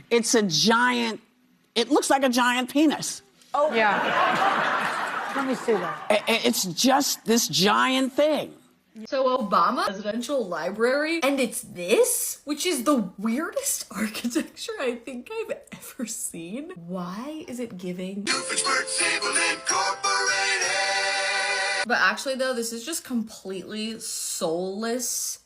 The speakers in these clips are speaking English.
It's a giant, it looks like a giant penis. Oh. Yeah. Let me see that. It's just this giant thing. So Obama presidential library, and it's this, which is the weirdest architecture I think I've ever seen. Why is it giving? But actually though, this is just completely soulless,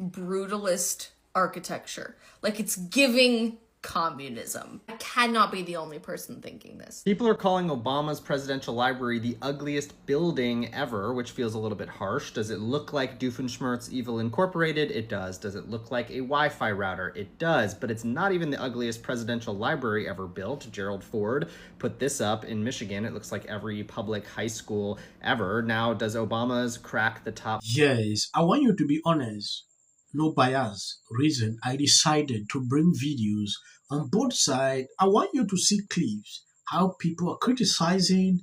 brutalist architecture. Like, it's giving communism. I cannot be the only person thinking this. People are calling Obama's presidential library the ugliest building ever, which feels a little bit harsh. Does it look like Doofenshmirtz Evil Incorporated? It does. Does it look like a Wi-Fi router? It does, but it's not even the ugliest presidential library ever built. Gerald Ford put this up in Michigan. It looks like every public high school ever. Now, does Obama's crack the top? Yes, I want you to be honest. No bias. Reason I decided to bring videos on both sides. I want you to see clips how people are criticizing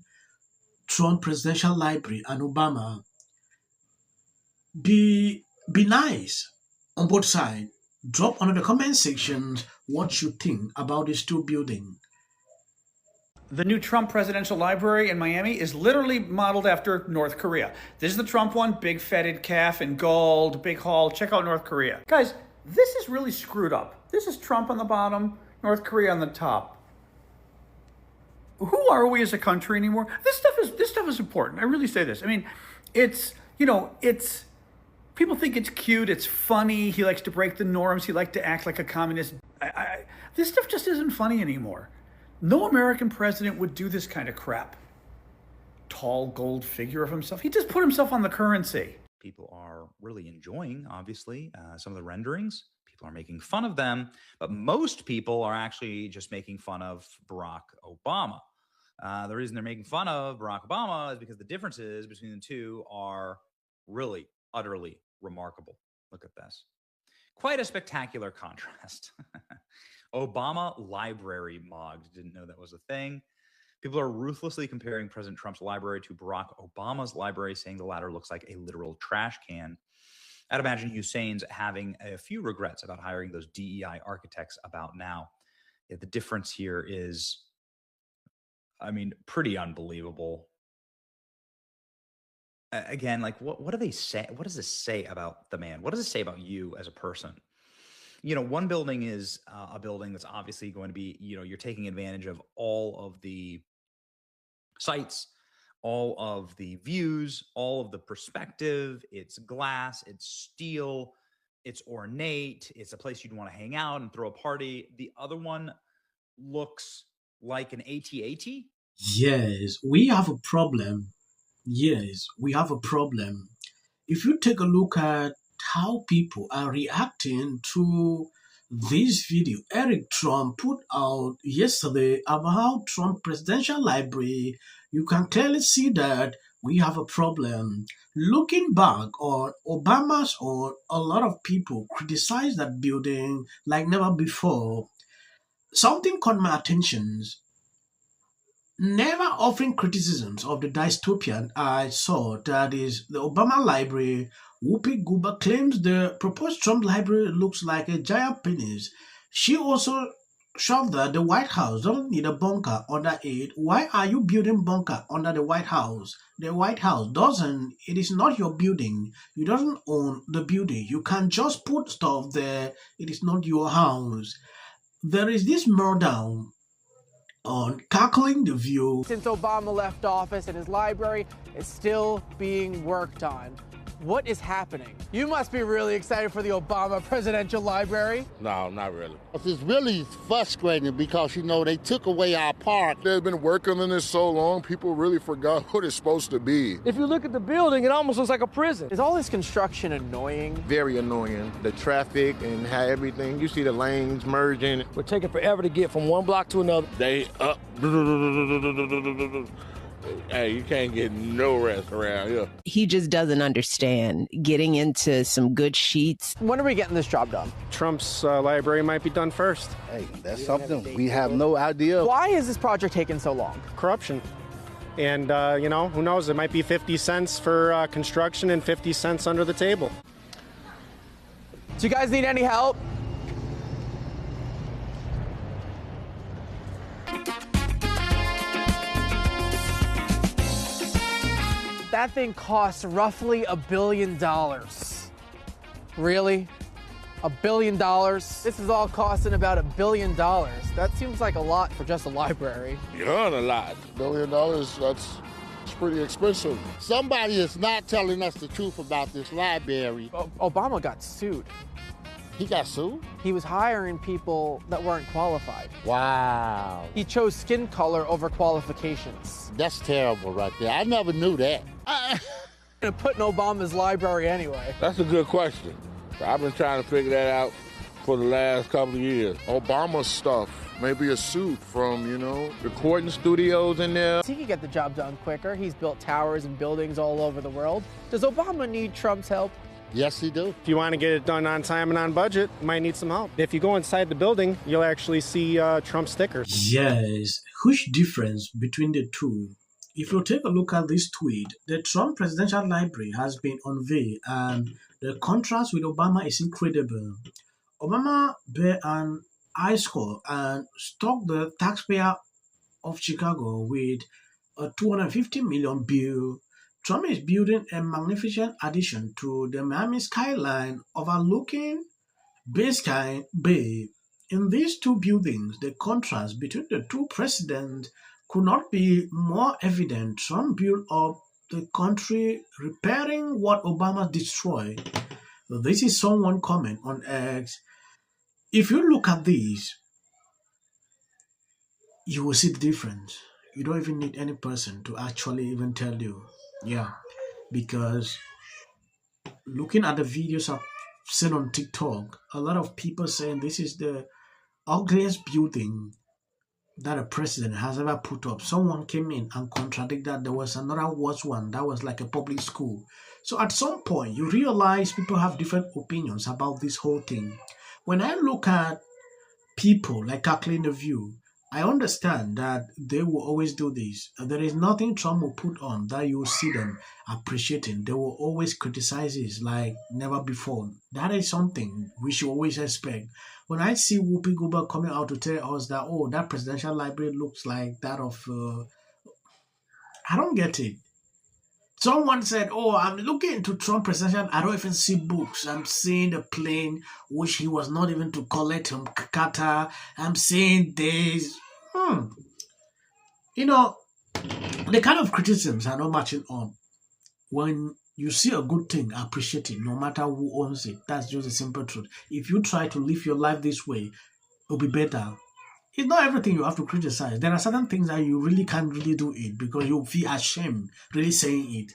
Trump presidential library and Obama. Be nice on both sides. Drop under the comment section what you think about these two buildings. The new Trump Presidential Library in Miami is literally modeled after North Korea. This is the Trump one, big fetid calf in gold, big hall. Check out North Korea. Guys, this is really screwed up. This is Trump on the bottom, North Korea on the top. Who are we as a country anymore? This stuff is important. I really say this. I mean, it's people think it's cute, it's funny. He likes to break the norms. He likes to act like a communist. This stuff just isn't funny anymore. No American president would do this kind of crap. Tall gold figure of himself. He just put himself on the currency. People are really enjoying, obviously, some of the renderings. People are making fun of them, but most people are actually just making fun of Barack Obama. The reason they're making fun of Barack Obama is because the differences between the two are really, utterly remarkable. Look at this. Quite a spectacular contrast. Obama library mogged. Didn't know that was a thing. People are ruthlessly comparing President Trump's library to Barack Obama's library, saying the latter looks like a literal trash can. I'd imagine Hussein's having a few regrets about hiring those DEI architects about now. Yeah, the difference here is, I mean, pretty unbelievable. Again, like, what do they say? What does this say about the man? What does it say about you as a person? You know, one building is a building that's obviously going to be, you know, you're taking advantage of all of the sights, all of the views, all of the perspective. It's glass, it's steel, it's ornate. It's a place you'd want to hang out and throw a party. The other one looks like an AT-AT. Yes, we have a problem. Yes, we have a problem. If you take a look at how people are reacting to this video Eric Trump put out yesterday about Trump presidential library, you can clearly see that we have a problem. Looking back on Obama's or a lot of people criticize that building like never before. Something caught my attention. Never offering criticisms of the dystopian I saw, that is the Obama library, Whoopi claims the proposed Trump library looks like a giant penis. She also showed that the White House doesn't need a bunker under it. Why are you building bunker under the White House? The White House doesn't, it is not your building. You don't own the building. You can just put stuff there. It is not your house. There is this meltdown on cackling the view. Since Obama left office and his library is still being worked on. What is happening? You must be really excited for the Obama Presidential Library. No, not really. It's really frustrating because, you know, they took away our park. They've been working on this so long, people really forgot what it's supposed to be. If you look at the building, it almost looks like a prison. Is all this construction annoying? Very annoying. The traffic and how everything, you see the lanes merging. It would take it forever to get from one block to another. They up. Hey, you can't get no rest around here. He just doesn't understand getting into some good sheets. When are we getting this job done? Trump's library might be done first. Hey, that's something we have no idea. Why is this project taking so long? Corruption. And, you know, who knows? It might be 50 cents for construction and 50 cents under the table. Do you guys need any help? That thing costs roughly $1 billion. Really? $1 billion? This is all costing about $1 billion. That seems like a lot for just a library. Yeah, a lot. $1 billion, that's pretty expensive. Somebody is not telling us the truth about this library. Obama got sued. He got sued? He was hiring people that weren't qualified. Wow. He chose skin color over qualifications. That's terrible right there. I never knew that. Gonna put in Obama's library anyway. That's a good question. I've been trying to figure that out for the last couple of years. Obama stuff, maybe a suit from, recording studios in there. He can get the job done quicker. He's built towers and buildings all over the world. Does Obama need Trump's help? Yes, he do. If you want to get it done on time and on budget, you might need some help. If you go inside the building, you'll actually see Trump stickers. Yes, huge difference between the two. If you take a look at this tweet, the Trump Presidential Library has been unveiled and the contrast with Obama is incredible. Obama bear an high score and struck the taxpayer of Chicago with a $250 million bill. Trump is building a magnificent addition to the Miami skyline overlooking Biscayne Bay. In these two buildings, the contrast between the two presidents could not be more evident. Trump built up the country, repairing what Obama destroyed. This is someone comment on X. If you look at these, you will see the difference. You don't even need any person to actually even tell you. Yeah, because looking at the videos I've seen on TikTok, a lot of people saying this is the ugliest building that a president has ever put up. Someone came in and contradicted that. There was another worse one that was like a public school. So at some point, you realize people have different opinions about this whole thing. When I look at people like Kathleen the View, I understand that they will always do this. There is nothing Trump will put on that you will see them appreciating. They will always criticize it like never before. That is something we should always expect. When I see Whoopi Goldberg coming out to tell us that, oh, that presidential library looks like that of... I don't get it. Someone said, oh, I'm looking into Trump presidential. I don't even see books. I'm seeing the plane, which he was not even to collect from Qatar. I'm seeing this. The kind of criticisms are not matching on. When you see a good thing, appreciate it, no matter who owns it. That's just a simple truth. If you try to live your life this way, it'll be better. It's not everything you have to criticize. There are certain things that you really can't really do it because you feel ashamed really saying it.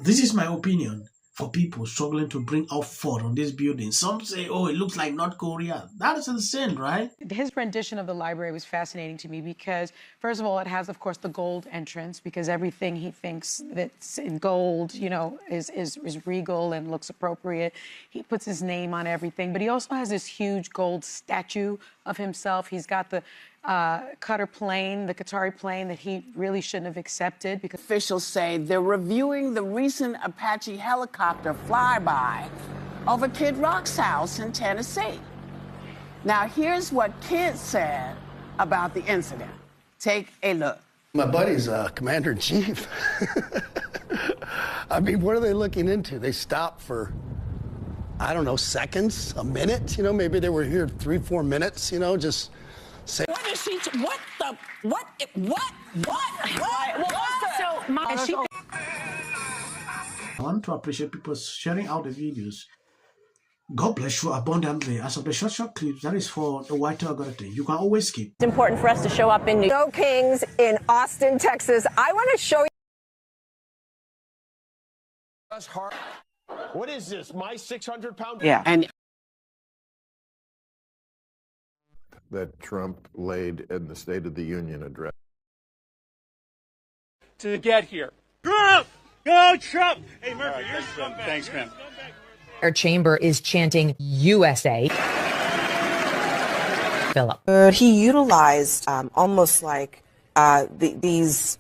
This is my opinion for people struggling to bring out food on this building. Some say, oh, it looks like North Korea. That is insane, right? His rendition of the library was fascinating to me because, first of all, it has, of course, the gold entrance because everything he thinks that's in gold, is regal and looks appropriate. He puts his name on everything, but he also has this huge gold statue of himself. He's got the Qatar plane, the Qatari plane that he really shouldn't have accepted because officials say they're reviewing the recent Apache helicopter flyby over Kid Rock's house in Tennessee. Now, here's what Kid said about the incident. Take a look. My buddy's commander-in-chief. I mean, what are they looking into? They stopped for, I don't know, seconds, a minute? Maybe they were here 3-4 minutes, just... What is she? What the? What? I want to appreciate people sharing out the videos. God bless you abundantly. As of the short clips, that is for the white algorithm. You can always skip. It's important for us to show up in New York Kings in Austin, Texas. I want to show you. What is this? My 600-pound? Yeah, and. That Trump laid in the State of the Union address. To get here. Trump! Go Trump! Hey, Murphy, you're scumbag. Thanks, man. Our chamber is chanting USA. Philip. He utilized almost like these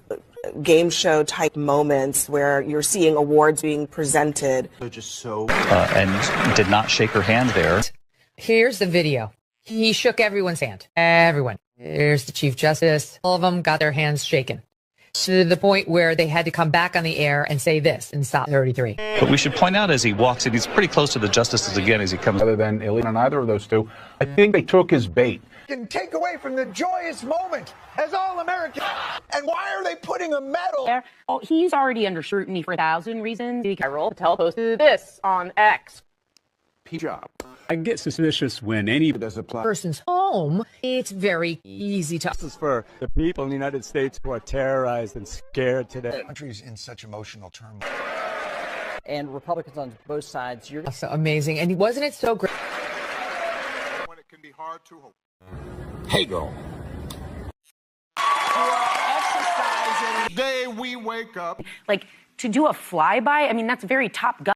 game show type moments where you're seeing awards being presented. Just so and did not shake her hand there. Here's the video. He shook everyone's hand. Everyone. Here's the Chief Justice. All of them got their hands shaken. To the point where they had to come back on the air and say this in stop 33. But we should point out as he walks in, he's pretty close to the justices again as he comes. Other than illegal on either of those two, I think they took his bait. Can take away from the joyous moment as all Americans. And why are they putting a medal? Oh, he's already under scrutiny for 1,000 reasons. Carol Patel posted this on X. Job. I get suspicious when any does apply. Person's home, it's very easy to. This is for the people in the United States who are terrorized and scared today. The country's in such emotional turmoil. And Republicans on both sides. You're so amazing. And wasn't it so great? When it can be hard to hope. Hegel. Day we wake up. Like, to do a flyby, I mean, that's very Top Gun.